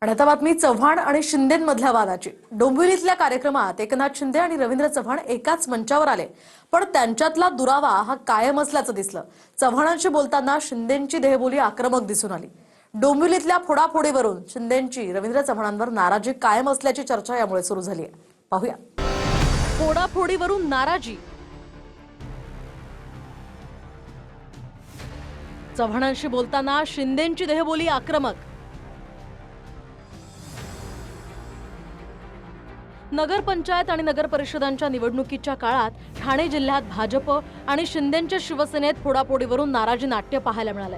आणि आता बातमी चव्हाण आणि शिंदेमधल्या वादाची। डोंबिवलीतल्या कार्यक्रमात एकनाथ शिंदे आणि रवींद्र चव्हाण एकाच मंचावर आले, पण त्यांच्यातला दुरावा हा कायम असल्याचं दिसलं। चव्हाणांशी बोलताना शिंदेंची देहबोली आक्रमक दिसून आली। डोंबिवलीतल्या फोडाफोडीवरून शिंदेंची रवींद्र चव्हाणांवर नाराजी कायम असल्याची चर्चा यामुळे सुरू झाली आहे। पाहूया। फोडाफोडीवरून नाराजी, चव्हाणांशी बोलताना शिंदेंची देहबोली आक्रमक। नगरपंचायत आणि नगर परिषदांच्या निवडणुकीच्या काळात ठाणे जिल्ह्यात भाजप आणि शिंदेंच्या शिवसेनेत फोडाफोडीवरून नाराजी नाट्य पाहायला मिळाले।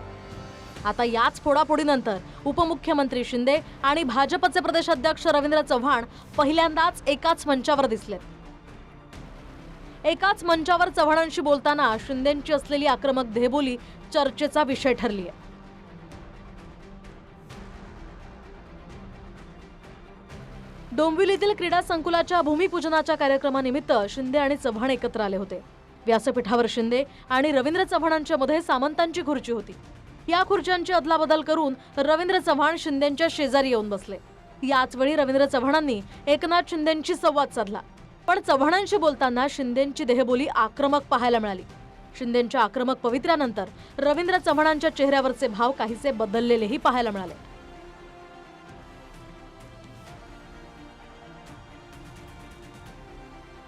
आता याच फोडाफोडीनंतर उपमुख्यमंत्री शिंदे आणि भाजपचे प्रदेशाध्यक्ष रवींद्र चव्हाण पहिल्यांदाच एकाच मंचावर दिसले। एकाच मंचावर चव्हाणांशी बोलताना शिंदेंची असलेली आक्रमक देहबोली चर्चेचा विषय ठरली आहे। डोंबिवलीतील क्रीडा संकुलाच्या भूमिपूजनाच्या कार्यक्रमानिमित्त शिंदे आणि चव्हाण एकत्र आले होते। व्यासपीठावर शिंदे आणि रवींद्र चव्हाणांच्या मध्ये सामंतांची खुर्ची होती। या खुर्च्यांची अदलाबदल करून रवींद्र चव्हाण शिंदेंच्या शेजारी येऊन बसले। याच वेळी रवींद्र चव्हाणांनी एकनाथ शिंदेंशी संवाद साधला, पण चव्हाणांशी बोलताना शिंदेंची देहबोली आक्रमक पाहायला मिळाली। शिंदेंच्या आक्रमक पवित्र्यानंतर रवींद्र चव्हाणांच्या चेहऱ्यावरचे भाव काहीसे बदललेलेही पाहायला मिळाले।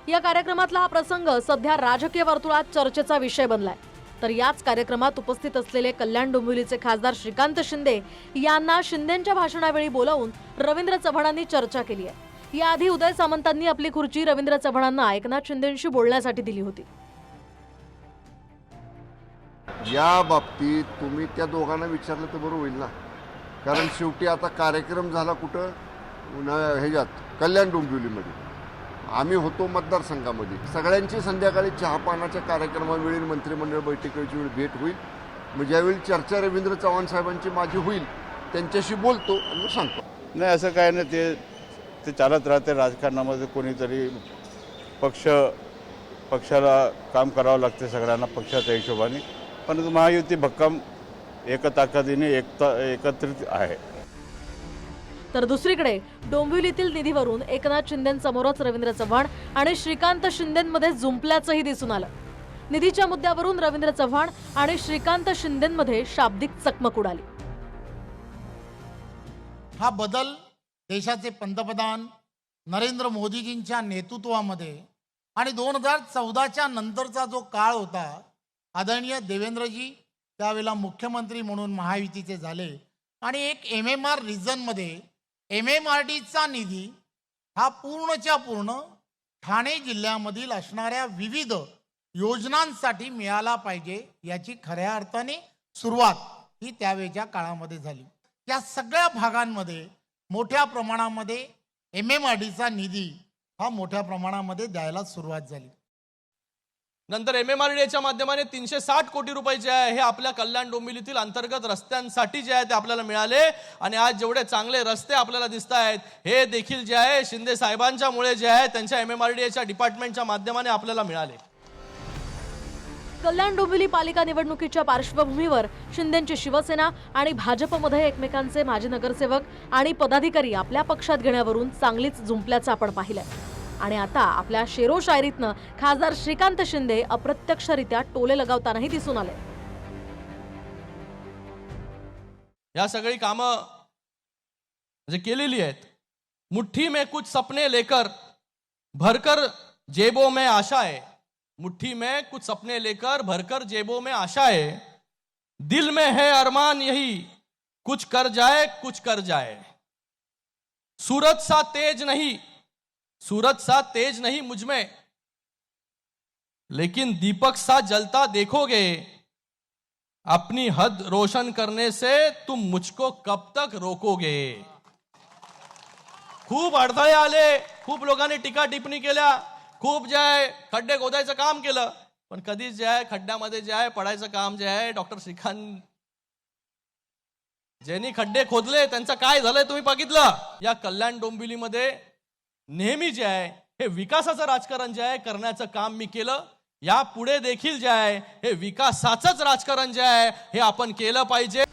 या कार्यक्रमातला हा प्रसंग सध्या राजकीय वर्तुळात चर्चेचा विषय बनलाय। तर याच कार्यक्रमात उपस्थित असलेले कल्याण डोंबिवलीचे खासदार श्रीकांत शिंदे यांना शिंदेंच्या भाषणावेळी बोलावून रवींद्र चव्हाणांनी चर्चा केली आहे। याआधी उदय सामंतांनी आपली खुर्ची रवींद्र चव्हाणांना एकनाथ शिंदेंशी बोलण्यासाठी दिली होती। या बाबतीत तुम्ही त्या दोघांना विचारलं तर बरं होईल ना, कारण शेवटी आता कार्यक्रम झाला कुठं, ह्याच्यात कल्याण डोंबिवलीमध्ये। आम्ही होतो मतदारसंघामध्ये। सगळ्यांची संध्याकाळी चहापानाच्या कार्यक्रमावेळी मंत्रिमंडळ बैठकीची वेळ भेट होईल। मग ज्यावेळी चर्चा रवींद्र चव्हाण साहेबांची माझी होईल त्यांच्याशी बोलतो आणि सांगतो। नाही असं काय नाही, ते चालत राहते राजकारणामध्ये। कोणीतरी पक्षाला काम करावं लागते सगळ्यांना पक्षाच्या हिशोबाने, परंतु महायुती भक्कम एकताकदीने एकत्रित आहे। तर दुसरीकडे डोंबिवलीतील निधीवरून एकनाथ शिंदेंसमोरच रवींद्र चव्हाण आणि श्रीकांत शिंदेंमध्ये जुंपल्याचंही दिसून आलं। निधीच्या मुद्द्यावरून रवींद्र चव्हाण आणि श्रीकांत शिंदेंमध्ये शाब्दिक चकमक उडाली। हा बदल देशाचे पंतप्रधान नरेंद्र मोदीजींच्या नेतृत्वामध्ये आणि 2014च्या नंतरचा जो काळ होता, आदरणीय देवेंद्रजी त्यावेळेला मुख्यमंत्री म्हणून महायुतीचे झाले आणि एक MMR रिजनमध्ये MMRDचा निधी हा पूर्णच्या पूर्ण ठाणे जिल्ह्यामधील असणाऱ्या विविध योजनांसाठी मिळाला पाहिजे याची खऱ्या अर्थाने सुरुवात ही त्यावेळच्या काळामध्ये झाली। या सगळ्या भागांमध्ये मोठ्या प्रमाणामध्ये MMRDचा निधी हा मोठ्या प्रमाणामध्ये द्यायला सुरुवात झाली। नंतर MMRDच्या माध्यमाने 360 कोटी रुपये जे आहे हे आपल्या कल्याण डोंबिवलीतील अंतर्गत रस्त्यांसाठी जे आहे ते आपल्याला मिळाले। आणि आज जेवढे चांगले रस्ते आपल्याला दिसत आहेत हे देखील जे आहे शिंदे साहेबांच्यामुळे जे आहे त्यांच्या MMRDच्या डिपार्टमेंटच्या माध्यमाने आपल्याला मिळाले। कल्याण डोंबिवली पालिका निवडणुकीच्या पार्श्वभूमीवर शिंदेंची शिवसेना आणि भाजपमध्ये एकमेकांचे माजी नगरसेवक आणि पदाधिकारी आपल्या पक्षात घेण्यावरून चांगलीच जुंपल्याचं आपण पाहिलंय। आणि आता आपल्या शेरो शायरीतनं खासदार श्रीकांत शिंदे अप्रत्यक्षरित्या टोले लगावतानाही दिसून आले। या सगळी कामं जे केलेली आहेत, मुट्ठी में कुछ सपने लेकर भरकर जेबों में आशाएं, मुट्ठी में कुछ सपने लेकर भरकर जेबों में आशाएं, दिल में है अरमान यही कुछ कर जाए। सूरज सा तेज नहीं मुझ में, लेकिन दीपक सा जलता देखोगे। अपनी हद रोशन करने से तुम मुझको कब तक रोकोगे। खूप अडथळे आले, खूप लोकांनी टीका टिप्पणी केल्या, खूप जे आहे खड्डे खोदायचं काम केलं, पण कधीच जे आहे खड्ड्यामध्ये जे आहे पडायचं काम जे आहे डॉक्टर श्रीकांत ज्यांनी खड्डे खोदले त्यांचं काय झालंय तुम्ही बघितलं। या कल्याण डोंबिवलीमध्ये नेहमी जे आहे हे विकासाचं राजकारण जे आहे करण्याचं काम मी केलं। या पुढे देखील जे आहे हे विकासाचंच राजकारण जे आहे हे आपण केलं पाहिजे।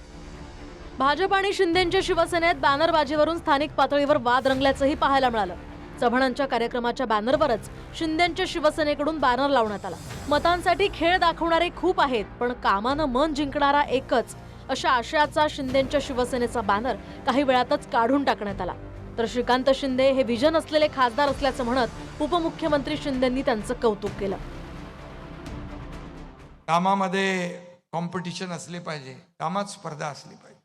भाजप आणि शिंदेंच्या शिवसेनेत बॅनरबाजीवरून स्थानिक पातळीवर वाद रंगल्याचंही पाहायला मिळालं. चव्हाणांच्या कार्यक्रमाच्या बॅनरवरच शिंदेंच्या शिवसेनेकडून बॅनर लावण्यात आला. मतांसाठी खेळ दाखवणारे खूप आहेत, पण कामानं मन जिंकणारा एकच, अशा आशयाचा शिंदेंच्या शिवसेनेचा बॅनर काही वेळातच काढून टाकण्यात आला. तर श्रीकांत शिंदे हे विजन असलेले खासदार असल्याचं म्हणत उपमुख्यमंत्री शिंदेंनी त्यांचं कौतुक केलं. कामामध्ये कॉम्पिटिशन असले पाहिजे, कामात स्पर्धा असली पाहिजे.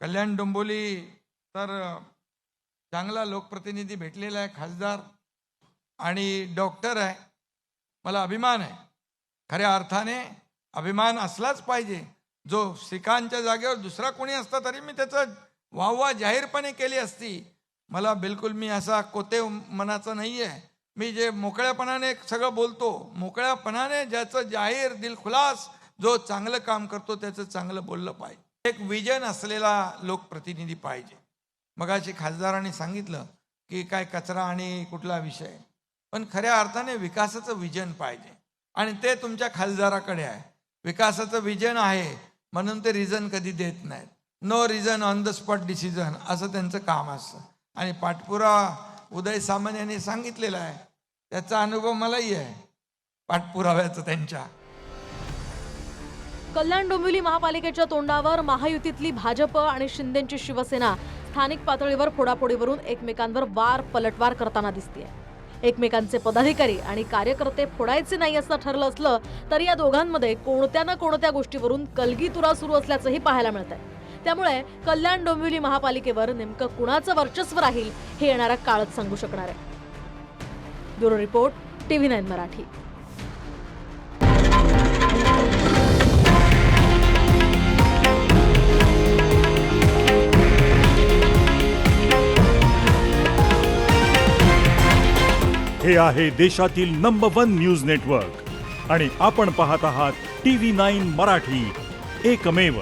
कल्याण डोंबिवली तर चांगला लोकप्रतिनिधी भेटलेला आहे, खासदार आणि डॉक्टर आहे. मला अभिमान आहे, खऱ्या अर्थाने अभिमान असलाच पाहिजे. जो श्रीकांतच्या जागेवर दुसरा कोणी असता तरी मी त्याचं वाहवा जाहीरपणे केली असती. मला बिलकुल मी असा कोते मनाचा नाही आहे. मी जे मोकळ्यापणाने सगळं बोलतो, मोकळ्यापणाने ज्याचं जाहीर दिलखुलास जो चांगलं काम करतो त्याचं चांगलं बोललं पाहिजे. एक विजन असलेला लोकप्रतिनिधी पाहिजे. मगाशी खासदारांनी सांगितलं की काय कचरा आणि कुठला विषय, पण खऱ्या अर्थाने विकासाचं विजन पाहिजे आणि ते तुमच्या खासदाराकडे आहे. विकासाचं विजन आहे म्हणून ते रिझन कधी देत नाहीत. No reason on the spot decision असं त्यांचं काम असतं. आणि पाठपुरा उदय सामंत यांनी सांगितलेला आहे, त्याचा अनुभव मलाही आहे पाठपुराव्याचं त्यांच्या. कल्याण डोंबिवली महापालिकेच्या तोंडावर महायुतीतली भाजप आणि शिंदेंची शिवसेना स्थानिक पातळीवर फोडाफोडीवरून एकमेकांवर वार पलटवार करताना दिसतेय. एकमेकांचे पदाधिकारी आणि कार्यकर्ते फोडायचे नाही असं ठरलं असलं तरी या दोघांमध्ये कोणत्या ना कोणत्या गोष्टीवरून कलगीतुरा सुरू असल्याचंही पाहायला मिळतंय. त्यामुळे कल्याण डोंबिवली महापालिकेवर नेमकं कुणाचं वर्चस्व राहील हे येणारा काळच सांगू शकणार आहे. Bureau report, TV9 Marathi. हे आहे देशातील नंबर 1 न्यूज नेटवर्क आणि आपण पाहत आहात TV9 मराठी, एकमेव.